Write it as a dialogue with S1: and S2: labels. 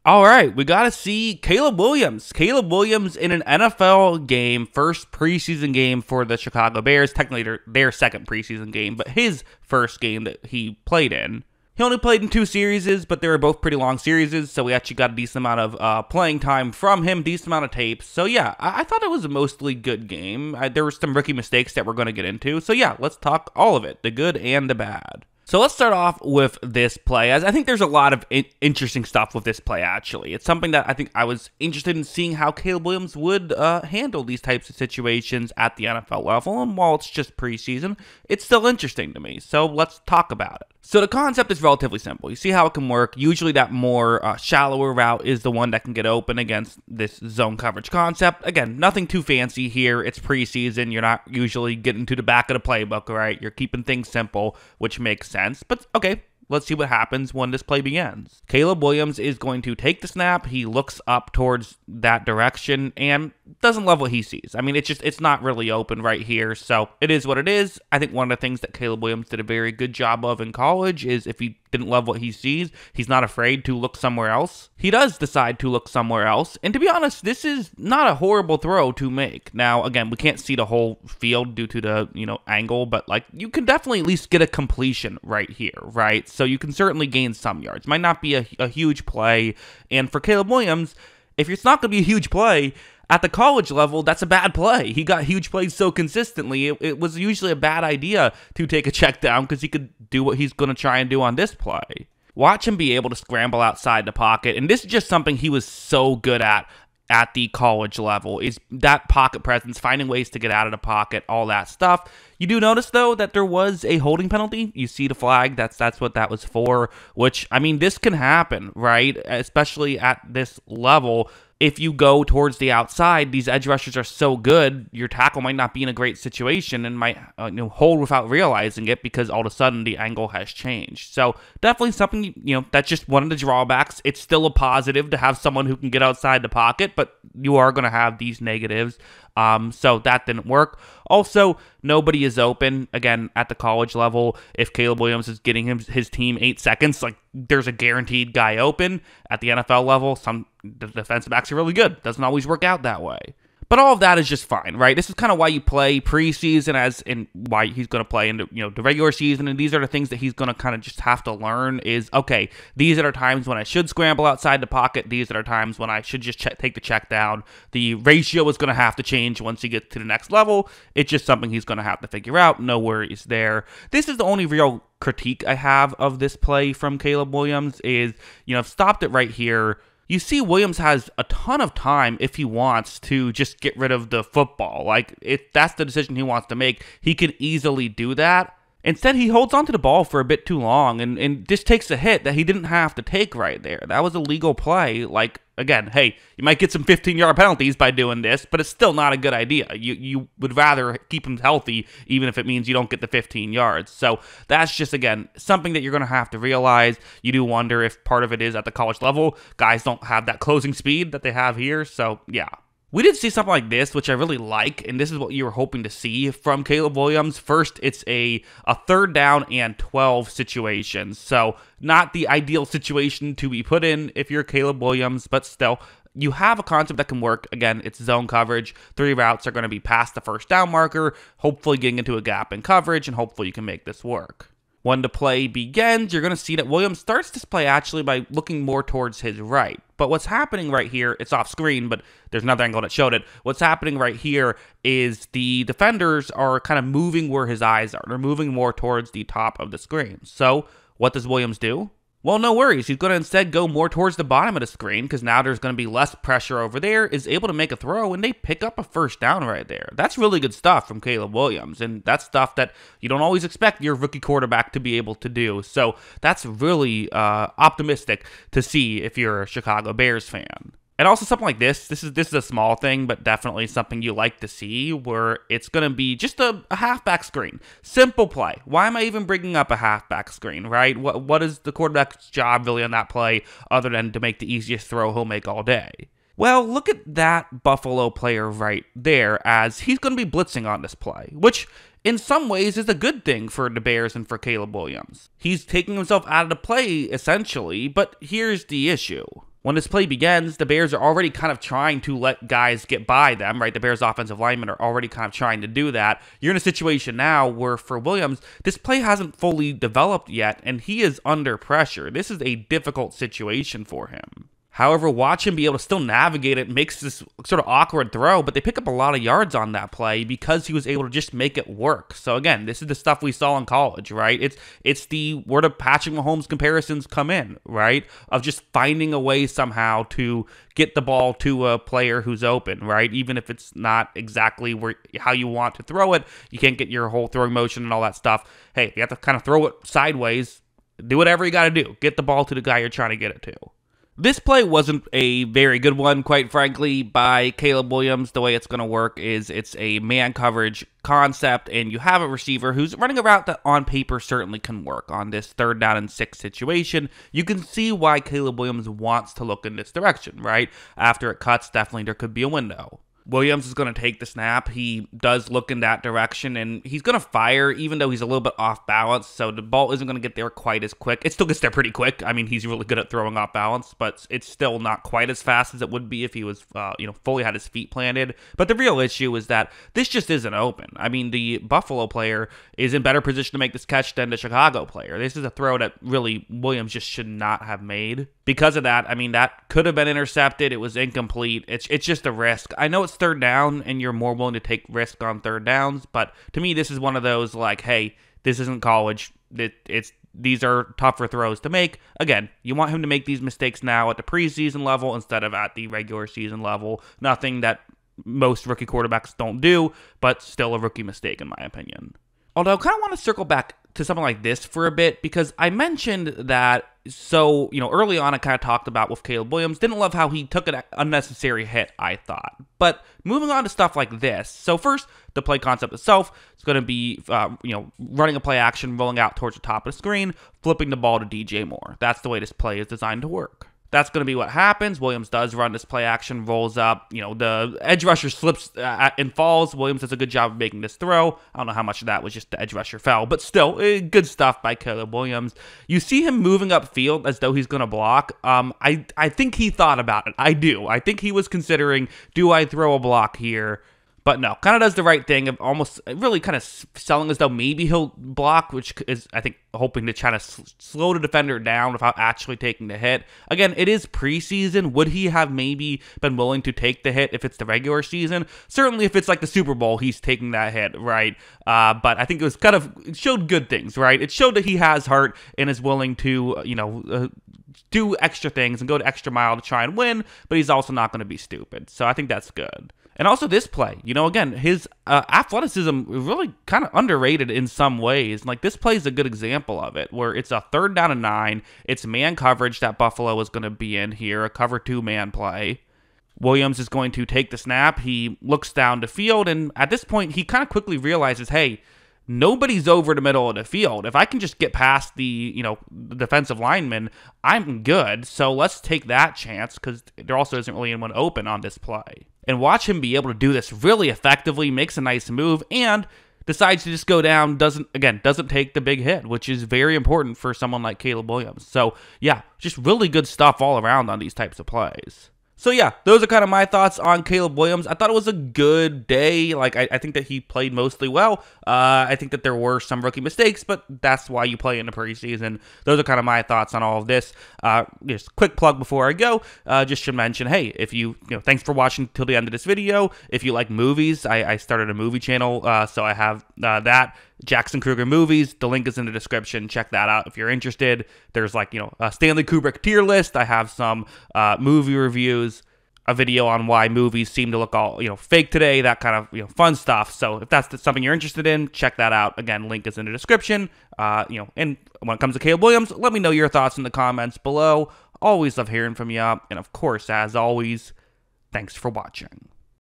S1: All right, we got to see Caleb Williams. Caleb Williams in an NFL game, first preseason game for the Chicago Bears. Technically, their second preseason game, but his first game that he played in. He only played in 2 series, but they were both pretty long series, so we actually got a decent amount of playing time from him, decent amount of tape. So yeah, I thought it was a mostly good game. There were some rookie mistakes that we're going to get into. So yeah, let's talk all of it, the good and the bad. So let's start off with this play, as I think there's a lot of interesting stuff with this play, actually. It's something that I think I was interested in seeing how Caleb Williams would handle these types of situations at the NFL level, and while it's just preseason, it's still interesting to me, so let's talk about it. So the concept is relatively simple. You see how it can work. Usually that more shallower route is the one that can get open against this zone coverage concept. Again, nothing too fancy here. It's preseason. You're not usually getting to the back of the playbook, right? You're keeping things simple, which makes sense. But okay, let's see what happens when this play begins. Caleb Williams is going to take the snap. He looks up towards that direction and doesn't love what he sees. I mean, it's not really open right here, so it is what it is. I think one of the things that Caleb Williams did a very good job of in college is if he didn't love what he sees, he's not afraid to look somewhere else. He does decide to look somewhere else, and to be honest, this is not a horrible throw to make. Now, again, we can't see the whole field due to the, angle, but like you can definitely at least get a completion right here, right? So you can certainly gain some yards. Might not be a huge play, and for Caleb Williams, if it's not going to be a huge play, at the college level, that's a bad play. He got huge plays so consistently, it was usually a bad idea to take a check down because he could do what he's going to try and do on this play. Watch him be able to scramble outside the pocket, and this is just something he was so good at the college level, is that pocket presence, finding ways to get out of the pocket, all that stuff. You do notice, though, that there was a holding penalty. You see the flag, that's what that was for, which, I mean, this can happen, right? Especially at this level. If you go towards the outside, these edge rushers are so good, your tackle might not be in a great situation and might hold without realizing it because all of a sudden the angle has changed. So definitely something, that's just one of the drawbacks. It's still a positive to have someone who can get outside the pocket, but you are going to have these negatives. So that didn't work. Also, nobody is open, again, at the college level. If Caleb Williams is getting his team 8 seconds, like there's a guaranteed guy open. At the NFL level, some defensive backs are really good. Doesn't always work out that way. But all of that is just fine, right? This is kind of why you play preseason and why he's going to play into the regular season. And these are the things that he's going to kind of just have to learn is, okay, these are the times when I should scramble outside the pocket. These are the times when I should just take the check down. The ratio is going to have to change once he gets to the next level. It's just something he's going to have to figure out. No worries there. This is the only real critique I have of this play from Caleb Williams is, I've stopped it right here. You see Williams has a ton of time if he wants to just get rid of the football. Like, if that's the decision he wants to make, he can easily do that. Instead, he holds onto the ball for a bit too long and just takes a hit that he didn't have to take right there. That was a legal play. Like, again, hey, you might get some 15-yard penalties by doing this, but it's still not a good idea. You would rather keep him healthy, even if it means you don't get the 15 yards. So that's just, again, something that you're going to have to realize. You do wonder if part of it is at the college level. Guys don't have that closing speed that they have here, so yeah. We did see something like this, which I really like, and this is what you were hoping to see from Caleb Williams. First, it's a 3rd down and 12 situation, so not the ideal situation to be put in if you're Caleb Williams, but still, you have a concept that can work. Again, it's zone coverage. 3 routes are going to be past the 1st down marker, hopefully getting into a gap in coverage, and hopefully you can make this work. When the play begins, you're going to see that Williams starts this play actually by looking more towards his right. But what's happening right here, it's off screen, but there's another angle that showed it. What's happening right here is the defenders are kind of moving where his eyes are. They're moving more towards the top of the screen. So what does Williams do? Well, no worries. He's going to instead go more towards the bottom of the screen because now there's going to be less pressure over there, is able to make a throw, and they pick up a 1st down right there. That's really good stuff from Caleb Williams, and that's stuff that you don't always expect your rookie quarterback to be able to do. So that's really optimistic to see if you're a Chicago Bears fan. And also something like this is a small thing, but definitely something you like to see, where it's going to be just a halfback screen. Simple play. Why am I even bringing up a halfback screen, right? What is the quarterback's job really on that play other than to make the easiest throw he'll make all day? Well, look at that Buffalo player right there, as he's going to be blitzing on this play, which in some ways is a good thing for the Bears and for Caleb Williams. He's taking himself out of the play, essentially, but here's the issue. When this play begins, the Bears are already kind of trying to let guys get by them, right? The Bears' offensive linemen are already kind of trying to do that. You're in a situation now where for Williams, this play hasn't fully developed yet, and he is under pressure. This is a difficult situation for him. However, watch him be able to still navigate it, makes this sort of awkward throw, but they pick up a lot of yards on that play because he was able to just make it work. So again, this is the stuff we saw in college, right? It's the where the Patrick Mahomes comparisons come in, right? Of just finding a way somehow to get the ball to a player who's open, right? Even if it's not exactly how you want to throw it, you can't get your whole throwing motion and all that stuff. Hey, you have to kind of throw it sideways, do whatever you got to do. Get the ball to the guy you're trying to get it to. This play wasn't a very good one, quite frankly, by Caleb Williams. The way it's going to work is it's a man coverage concept, and you have a receiver who's running a route that on paper certainly can work on this 3rd down and 6 situation. You can see why Caleb Williams wants to look in this direction, right? After it cuts, definitely there could be a window. Williams is going to take the snap. He does look in that direction, and he's going to fire, even though he's a little bit off balance, so the ball isn't going to get there quite as quick. It still gets there pretty quick. I mean, he's really good at throwing off balance, but it's still not quite as fast as it would be if he was, fully had his feet planted. But the real issue is that this just isn't open. I mean, the Buffalo player is in better position to make this catch than the Chicago player. This is a throw that really Williams just should not have made. Because of that, I mean, that could have been intercepted. It was incomplete. It's just a risk. I know it's 3rd down, and you're more willing to take risk on 3rd downs, but to me, this is one of those, like, hey, this isn't college. These are tougher throws to make. Again, you want him to make these mistakes now at the preseason level instead of at the regular season level. Nothing that most rookie quarterbacks don't do, but still a rookie mistake, in my opinion. Although I kind of want to circle back to something like this for a bit, because I mentioned that, so, early on I kind of talked about with Caleb Williams, didn't love how he took an unnecessary hit, I thought. But moving on to stuff like this, so first, the play concept itself is going to be, running a play action, rolling out towards the top of the screen, flipping the ball to DJ Moore. That's the way this play is designed to work. That's going to be what happens. Williams does run this play action, rolls up. The edge rusher slips and falls. Williams does a good job of making this throw. I don't know how much of that was just the edge rusher fell, but still, good stuff by Caleb Williams. You see him moving upfield as though he's going to block. I think he thought about it. I do. I think he was considering, do I throw a block here? But no, kind of does the right thing of almost really kind of selling as though maybe he'll block, which is, I think, hoping to try to slow the defender down without actually taking the hit. Again, it is preseason. Would he have maybe been willing to take the hit if it's the regular season? Certainly if it's like the Super Bowl, he's taking that hit, right? But I think it showed good things, right? It showed that he has heart and is willing to, do extra things and go the extra mile to try and win, but he's also not going to be stupid. So I think that's good. And also this play, again, his athleticism really kind of underrated in some ways. Like, this play is a good example of it, where it's a 3rd down and 9. It's man coverage that Buffalo is going to be in here, a cover 2 man play. Williams is going to take the snap. He looks down the field, and at this point, he kind of quickly realizes, hey, nobody's over the middle of the field. If I can just get past the defensive lineman, I'm good. So let's take that chance, because there also isn't really anyone open on this play. And watch him be able to do this really effectively, makes a nice move, and decides to just go down, doesn't take the big hit, which is very important for someone like Caleb Williams. So yeah, just really good stuff all around on these types of plays. So yeah, those are kind of my thoughts on Caleb Williams. I thought it was a good day. Like, I think that he played mostly well. I think that there were some rookie mistakes, but that's why you play in the preseason. Those are kind of my thoughts on all of this. Just quick plug before I go. Just to mention, hey, if thanks for watching till the end of this video. If you like movies, I started a movie channel, so I have that. Jackson Kruger Movies. The link is in the description. Check that out if you're interested. There's a Stanley Kubrick tier list. I have some movie reviews, a video on why movies seem to look all fake today, that kind of fun stuff. So if that's something you're interested in, check that out. Again, link is in the description. And when it comes to Caleb Williams, let me know your thoughts in the comments below. Always love hearing from you. And of course, as always, thanks for watching.